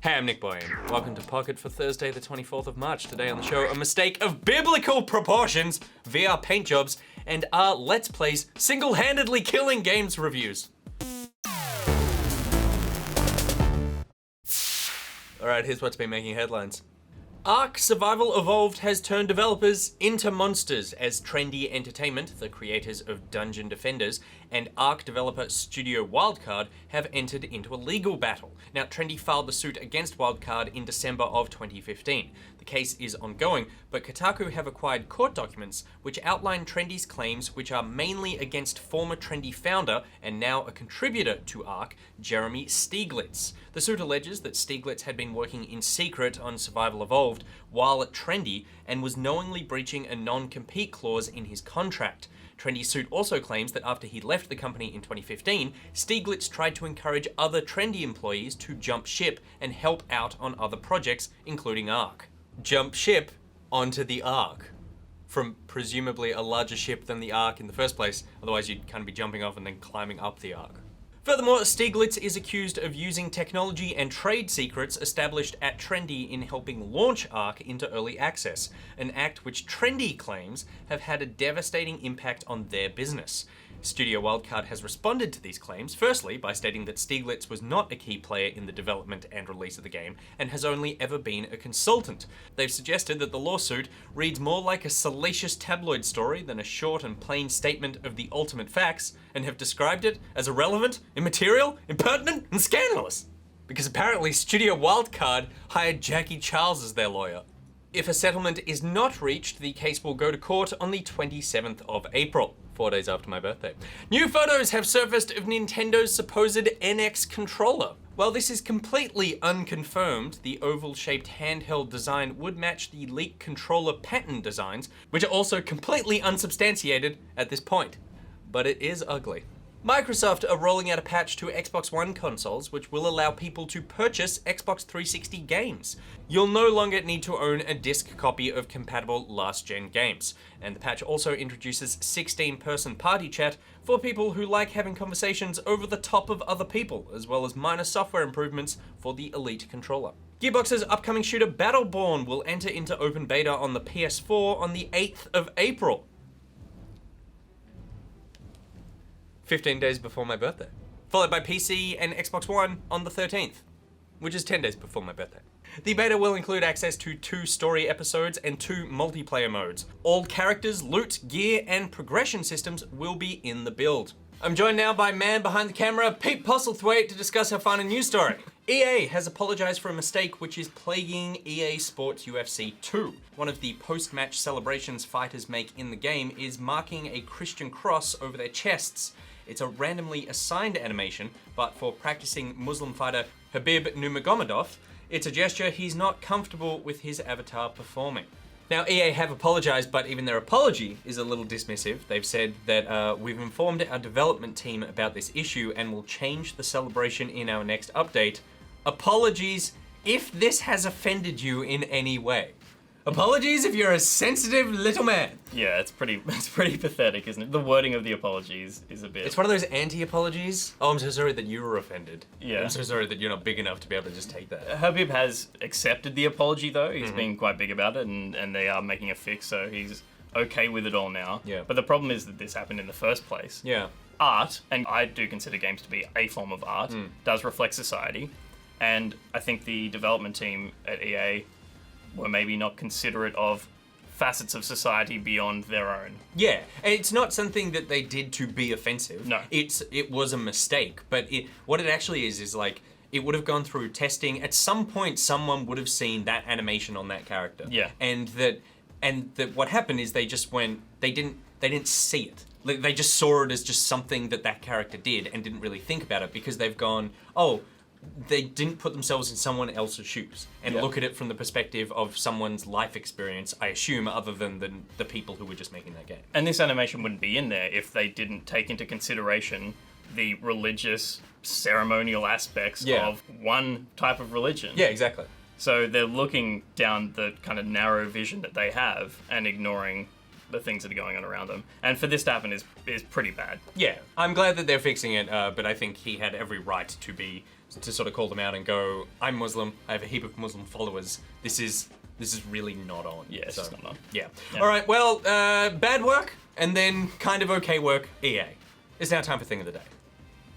Hey, I'm NichBoy, and welcome to Pocket for Thursday, the 24th of March. Today on the show, a mistake of biblical proportions, VR paint jobs, and our Let's Plays single-handedly killing games reviews. Alright, here's what's been making headlines. Ark Survival Evolved has turned developers into monsters as Trendy Entertainment, the creators of Dungeon Defenders, and Ark developer Studio Wildcard have entered into a legal battle. Now, Trendy filed the suit against Wildcard in December of 2015. The case is ongoing, but Kotaku have acquired court documents which outline Trendy's claims, which are mainly against former Trendy founder and now a contributor to Ark, Jeremy Stieglitz. The suit alleges that Stieglitz had been working in secret on Survival Evolved while at Trendy and was knowingly breaching a non-compete clause in his contract. Trendy's suit also claims that after he left the company in 2015, Stieglitz tried to encourage other Trendy employees to jump ship and help out on other projects, including Ark. Jump ship onto the Ark. From presumably a larger ship than the Ark in the first place, otherwise you'd kind of be jumping off and then climbing up the Ark. Furthermore, Stieglitz is accused of using technology and trade secrets established at Trendy in helping launch Ark into early access, an act which Trendy claims have had a devastating impact on their business. Studio Wildcard has responded to these claims, firstly by stating that Stieglitz was not a key player in the development and release of the game, and has only ever been a consultant. They've suggested that the lawsuit reads more like a salacious tabloid story than a short and plain statement of the ultimate facts, and have described it as irrelevant, immaterial, impertinent, and scandalous. Because apparently Studio Wildcard hired Jackie Charles as their lawyer. If a settlement is not reached, the case will go to court on the 27th of April. 4 days after my birthday. New photos have surfaced of Nintendo's supposed NX controller. While this is completely unconfirmed, the oval-shaped handheld design would match the leaked controller pattern designs, which are also completely unsubstantiated at this point. But it is ugly. Microsoft are rolling out a patch to Xbox One consoles which will allow people to purchase Xbox 360 games. You'll no longer need to own a disc copy of compatible last-gen games. And the patch also introduces 16-person party chat for people who like having conversations over the top of other people, as well as minor software improvements for the Elite controller. Gearbox's upcoming shooter Battleborn will enter into open beta on the PS4 on the 8th of April. 15 days before my birthday. Followed by PC and Xbox One on the 13th, which is 10 days before my birthday. The beta will include access to 2 story episodes and 2 multiplayer modes. All characters, loot, gear, and progression systems will be in the build. I'm joined now by man behind the camera, Pete Postlethwaite, to discuss our final news story. EA has apologized for a mistake which is plaguing EA Sports UFC 2. One of the post-match celebrations fighters make in the game is marking a Christian cross over their chests. It's a randomly assigned animation, but for practicing Muslim fighter Habib Nurmagomedov, it's a gesture he's not comfortable with his avatar performing. Now, EA have apologized, but even their apology is a little dismissive. They've said that we've informed our development team about this issue and will change the celebration in our next update. Apologies if this has offended you in any way. Apologies if you're a sensitive little man. Yeah, it's pretty pathetic, isn't it? The wording of the apologies is a bit... It's one of those anti-apologies. Oh, I'm so sorry that you were offended. Yeah. I'm so sorry that you're not big enough to be able to just take that. Habib has accepted the apology, though. He's been quite big about it, and they are making a fix, so he's okay with it all now. Yeah. But the problem is that this happened in the first place. Yeah. Art, and I do consider games to be a form of art, does reflect society. And I think the development team at EA were maybe not considerate of facets of society beyond their own. Yeah, and it's not something that they did to be offensive. No. It was a mistake, but what it actually is like, it would have gone through testing. At some point, someone would have seen that animation on that character. Yeah. And that what happened is they just went, they didn't see it. Like, they just saw it as just something that character did and didn't really think about it because they've gone, oh, they didn't put themselves in someone else's shoes and look at it from the perspective of someone's life experience, I assume, other than the people who were just making that game. And this animation wouldn't be in there if they didn't take into consideration the religious, ceremonial aspects of one type of religion. Yeah, exactly. So they're looking down the kind of narrow vision that they have and ignoring the things that are going on around them. And for this to happen is pretty bad. Yeah, I'm glad that they're fixing it, but I think he had every right to be to sort of call them out and go, I'm Muslim, I have a heap of Muslim followers. This is really not on. Yeah, it's just not on. Yeah. All right, well, bad work and then kind of okay work, EA. It's now time for Thing of the Day.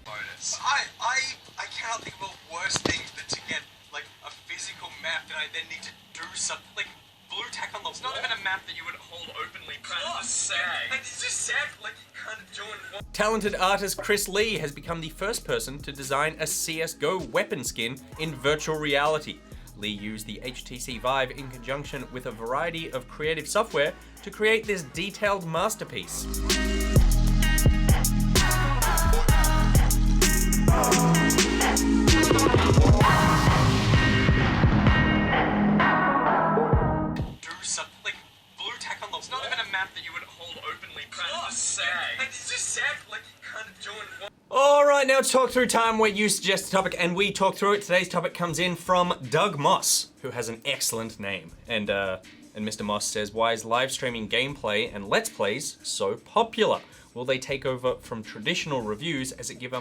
Bonus. I cannot think of worse things than to get like a physical map that I then need to do something like blue tack on the wall. It's not even a map that you would hold openly. It's sad. Like, it's just sad. Like you can't do it. Talented artist Chris Lee has become the first person to design a CSGO weapon skin in virtual reality. Lee used the HTC Vive in conjunction with a variety of creative software to create this detailed masterpiece. Something like blue tack on the wall. It's not even a map that you would hold openly. It's sad. Like, it's just sad. Like you can't do it. All right, now it's talk through time where you suggest a topic and we talk through it. Today's topic comes in from Doug Moss, who has an excellent name. And Mr. Moss says, why is live streaming gameplay and Let's Plays so popular? Will they take over from traditional reviews as it gives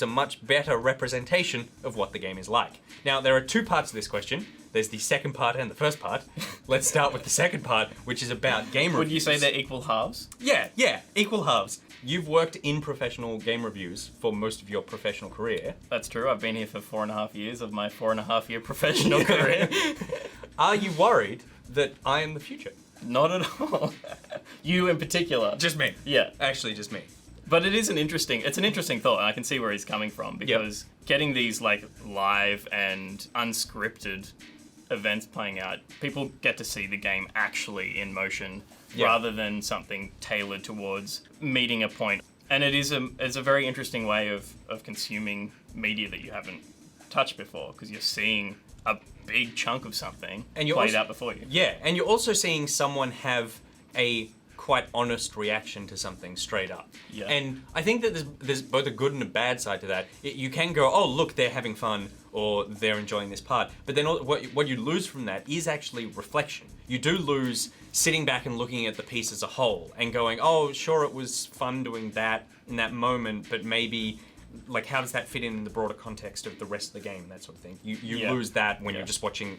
a much better representation of what the game is like? Now, there are two parts to this question. There's the second part and the first part. Let's start with the second part, which is about game reviews. Would you say they're equal halves? Yeah, equal halves. You've worked in professional game reviews for most of your professional career. That's true. I've been here for 4.5 years of my 4.5 year professional career. Are you worried that I am the future? Not at all. You in particular. Just me. Yeah. Actually, just me. But it's an interesting thought, and I can see where he's coming from, because getting these like live and unscripted events playing out, people get to see the game actually in motion rather than something tailored towards meeting a point. And it's a very interesting way of consuming media that you haven't touched before, because you're seeing a big chunk of something and played out before you. Yeah, and you're also seeing someone have a quite honest reaction to something straight up. Yeah. And I think that there's both a good and a bad side to that. You can go, oh, look, they're having fun, or they're enjoying this part. But then what you lose from that is actually reflection. You do lose sitting back and looking at the piece as a whole and going, oh, sure, it was fun doing that in that moment, but maybe, like, how does that fit in the broader context of the rest of the game, that sort of thing. You lose that when you're just watching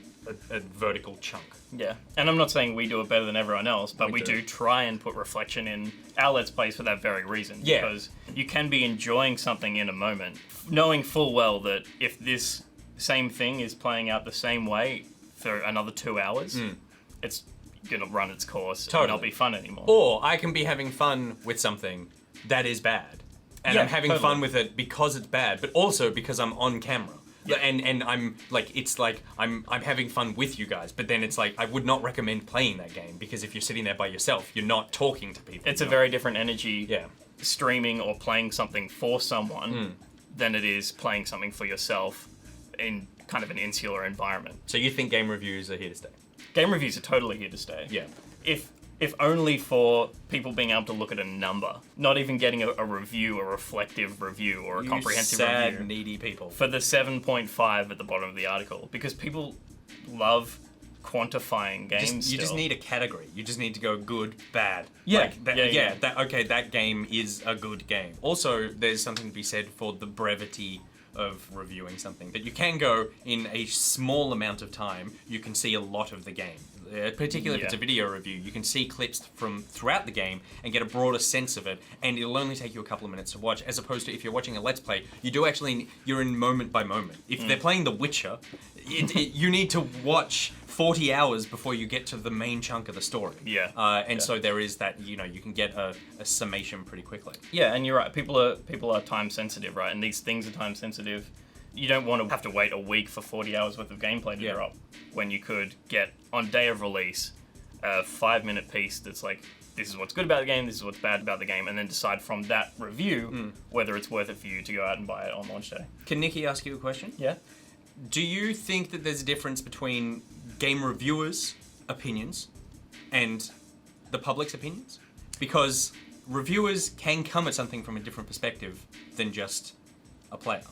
a vertical chunk. Yeah, and I'm not saying we do it better than everyone else, but we do try and put reflection in our Let's Plays for that very reason. Yeah. Because you can be enjoying something in a moment, knowing full well that if this same thing is playing out the same way for another 2 hours, it's going to run its course and not be fun anymore. Or I can be having fun with something that is bad. And I'm having fun with it because it's bad, but also because I'm on camera. Yeah. And I'm like, it's like I'm having fun with you guys, but then it's like I would not recommend playing that game, because if you're sitting there by yourself, you're not talking to people. It's a very different energy streaming or playing something for someone than it is playing something for yourself in kind of an insular environment. So you think game reviews are here to stay? Game reviews are totally here to stay. Yeah. If only for people being able to look at a number, not even getting a review, a reflective review, or a comprehensive sad, review. needy people. For the 7.5 at the bottom of the article, because people love quantifying games. You just need a category. You just need to go good, bad. Yeah. That game is a good game. Also, there's something to be said for the brevity of reviewing something. That you can go in a small amount of time, you can see a lot of the game. Particularly if it's a video review, you can see clips from throughout the game and get a broader sense of it, and it'll only take you a couple of minutes to watch, as opposed to if you're watching a Let's Play, you're in moment by moment. If they're playing The Witcher, you need to watch 40 hours before you get to the main chunk of the story. Yeah. So there is that, you can get a summation pretty quickly. Yeah, and you're right. People are time sensitive, right? And these things are time sensitive. You don't want to have to wait a week for 40 hours worth of gameplay to drop, when you could get, on day of release, a 5-minute piece that's like, this is what's good about the game, this is what's bad about the game, and then decide from that review whether it's worth it for you to go out and buy it on launch day. Can Nikki ask you a question? Yeah. Do you think that there's a difference between game reviewers' opinions and the public's opinions? Because reviewers can come at something from a different perspective than just a player.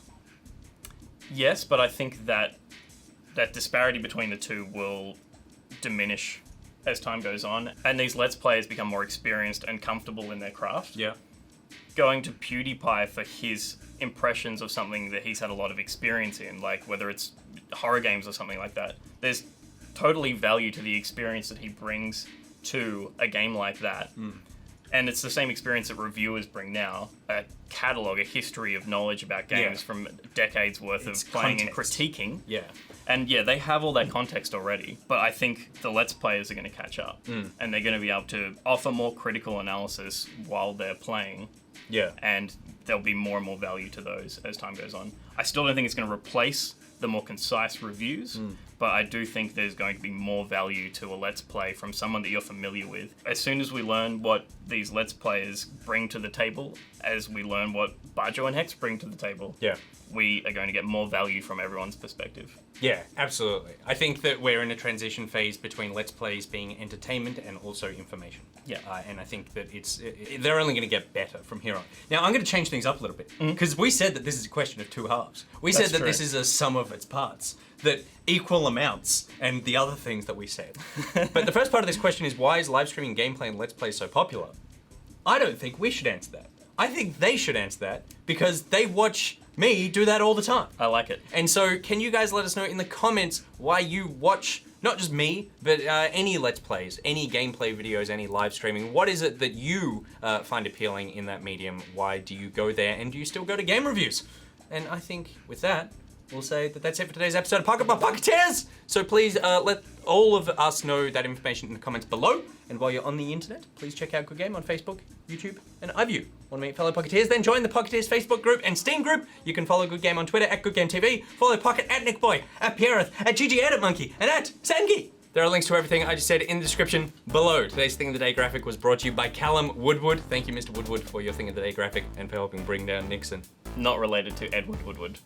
Yes, but I think that disparity between the two will diminish as time goes on, and these Let's Players become more experienced and comfortable in their craft. Yeah. Going to PewDiePie for his impressions of something that he's had a lot of experience in, like whether it's horror games or something like that. There's totally value to the experience that he brings to a game like that. And it's the same experience that reviewers bring now, a catalogue, a history of knowledge about games from decades worth of playing and critiquing. Yeah. And yeah, they have all that context already, but I think the Let's Players are going to catch up, and they're going to be able to offer more critical analysis while they're playing. Yeah. And there'll be more and more value to those as time goes on. I still don't think it's going to replace the more concise reviews, but I do think there's going to be more value to a Let's Play from someone that you're familiar with. As soon as we learn what these Let's Players bring to the table, as we learn what Bajo and Hex bring to the table, we are going to get more value from everyone's perspective. Yeah, absolutely. I think that we're in a transition phase between Let's Plays being entertainment and also information. Yeah. And I think that they're only going to get better from here on. Now, I'm going to change things up a little bit, because we said that this is a question of two halves. We said that this is a sum of its parts, that equal amounts, and the other things that we said. But the first part of this question is, why is live streaming gameplay and Let's Play so popular? I don't think we should answer that. I think they should answer that, because they watch me do that all the time. I like it. And so, can you guys let us know in the comments why you watch, not just me, but any Let's Plays, any gameplay videos, any live streaming? What is it that you find appealing in that medium? Why do you go there, and do you still go to game reviews? And I think with that, we'll say that that's it for today's episode of Pocket Pocketeers. So please let all of us know that information in the comments below. And while you're on the internet, please check out Good Game on Facebook, YouTube, and iView. Want to meet fellow Pocketeers? Then join the Pocketeers Facebook group and Steam group. You can follow Good Game on Twitter at GoodGameTV. Follow Pocket at NichBoy, at Pierreth, at GGEditMonkey, and at Sengi. There are links to everything I just said in the description below. Today's Thing of the Day graphic was brought to you by Callum Woodward. Thank you, Mr. Woodward, for your Thing of the Day graphic and for helping bring down Nixon. Not related to Edward Woodward,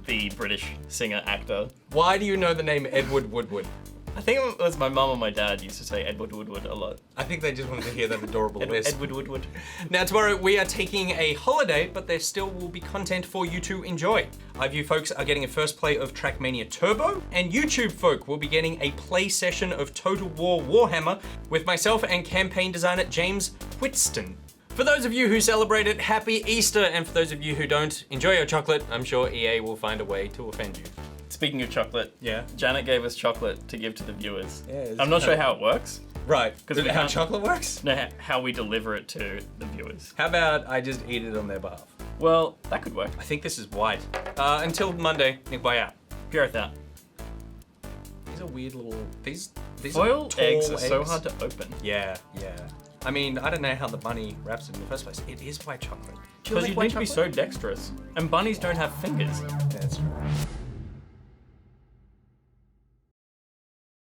the British singer-actor. Why do you know the name Edward Woodward? I think it was my mum or my dad used to say Edward Woodward a lot. I think they just wanted to hear that adorable lisp. Edward Woodward. Now tomorrow we are taking a holiday, but there still will be content for you to enjoy. iView folks are getting a first play of Trackmania Turbo, and YouTube folk will be getting a play session of Total War Warhammer with myself and campaign designer James Whitston. For those of you who celebrate it, happy Easter, and for those of you who don't, enjoy your chocolate. I'm sure EA will find a way to offend you. Speaking of chocolate, Yeah. Janet gave us chocolate to give to the viewers. Yeah, I'm not sure how it works. Right, Because we how can't- chocolate works? No, how we deliver it to the viewers. How about I just eat it on their behalf? Well, that could work. I think this is white. Until Monday, NichBoy out. Pierreth out. These are weird little, these Foil are tall eggs are so hard to open. Yeah. I mean, I don't know how the bunny wraps it in the first place. It is white chocolate. Do Because like you white need to be chocolate? so dexterous. And bunnies don't have fingers. That's true.